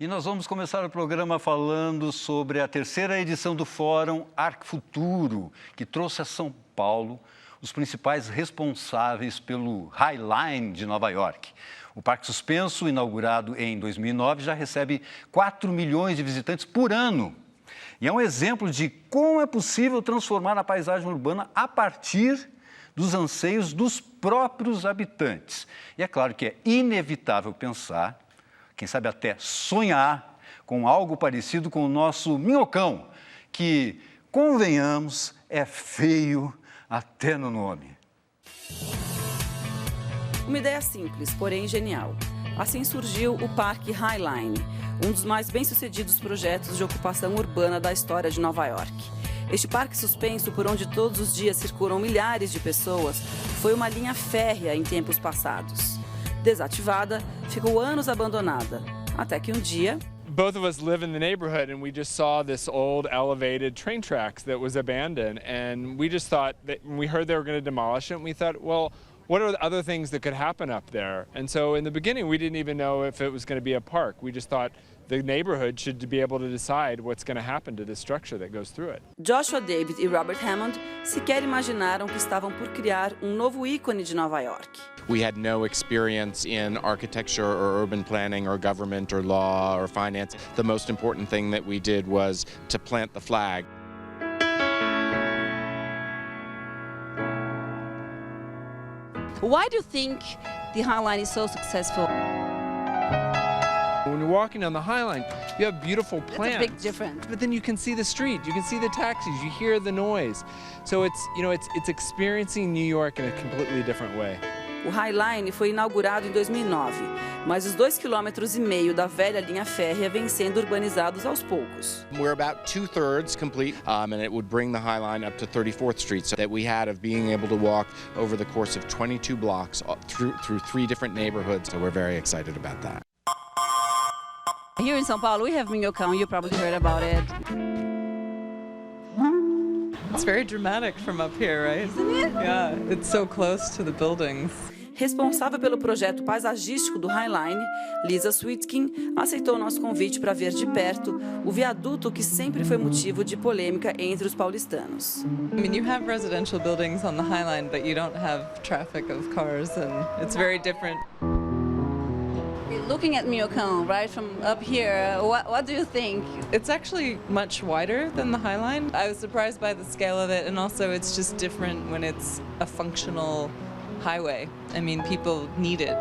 E nós vamos começar o programa falando sobre a terceira edição do Fórum Arqfuturo, que trouxe a São Paulo os principais responsáveis pelo High Line de Nova York. O parque suspenso, inaugurado em 2009, já recebe 4 milhões de visitantes por ano. E é um exemplo de como é possível transformar a paisagem urbana a partir dos anseios dos próprios habitantes. E é claro que é inevitável pensar, quem sabe até sonhar, com algo parecido com o nosso minhocão, que, convenhamos, é feio até no nome. Uma ideia simples, porém genial. Assim surgiu o Parque High Line, um dos mais bem-sucedidos projetos de ocupação urbana da história de Nova York. Este parque suspenso, por onde todos os dias circulam milhares de pessoas, foi uma linha férrea em tempos passados. Desativada, ficou anos abandonada, até que um dia... Both of us live in the neighborhood and we just saw this old elevated train tracks that was abandoned, and we just thought that when we heard they were going to demolish it, we thought, well, what are the other things that could happen up there? And so in the beginning we didn't even know if it was going to be a park. We just thought the neighborhood should be able to decide what's going to happen to this structure that goes through it. Joshua David e Robert Hammond sequer imaginaram que estavam por criar novo ícone de Nova York. We had no experience in architecture or urban planning or government or law or finance. The most important thing that we did was to plant the flag. Why do you think the High Line is so successful? When you're walking down the High Line, you have beautiful plants. That's a big difference. But then you can see the street, you can see the taxis, you hear the noise. So it's experiencing New York in a completely different way. O High Line foi inaugurado em 2009, mas os 2,5 km da velha linha férrea vêm sendo urbanizados aos poucos. We're about 2/3 complete, and it would bring the High Line up to 34th Street, so that we had of being able to walk over the course of 22 blocks through 3 different neighborhoods. So we're very excited about that. Here in São Paulo, we have minhocão. You probably heard about it. It's very dramatic from up here, right? Isn't it? Yeah, it's so close to the buildings. Responsável pelo projeto paisagístico do High Line, Lisa Switkin aceitou nosso convite para ver de perto o viaduto que sempre foi motivo de polêmica entre os paulistanos. I mean, you have residential buildings on the High Line, but you don't have traffic of cars, and it's very different. Looking at minhocão, right, from up here, what do you think? It's actually much wider than the High Line. I was surprised by the scale of it, and also it's just different when it's a functional highway. I mean, people need it.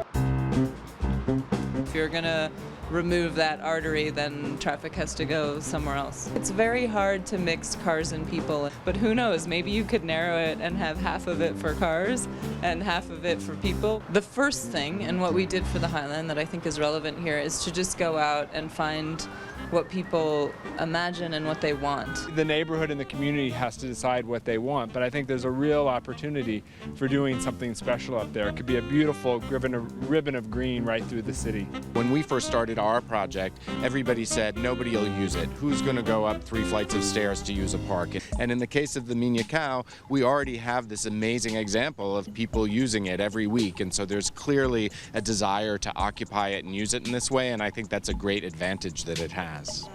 If you're gonna remove that artery, then traffic has to go somewhere else. It's very hard to mix cars and people, but who knows, maybe you could narrow it and have half of it for cars and half of it for people. The first thing, and what we did for the High Line that I think is relevant here, is to just go out and find what people imagine and what they want. The neighborhood and the community has to decide what they want, but I think there's a real opportunity for doing something special up there. It could be a beautiful ribbon of green right through the city. When we first started our project, everybody said nobody will use it. Who's going to go up 3 flights of stairs to use a park? And in the case of the minhocão, we already have this amazing example of people using it every week, and so there's clearly a desire to occupy it and use it in this way, and I think that's a great advantage that it has.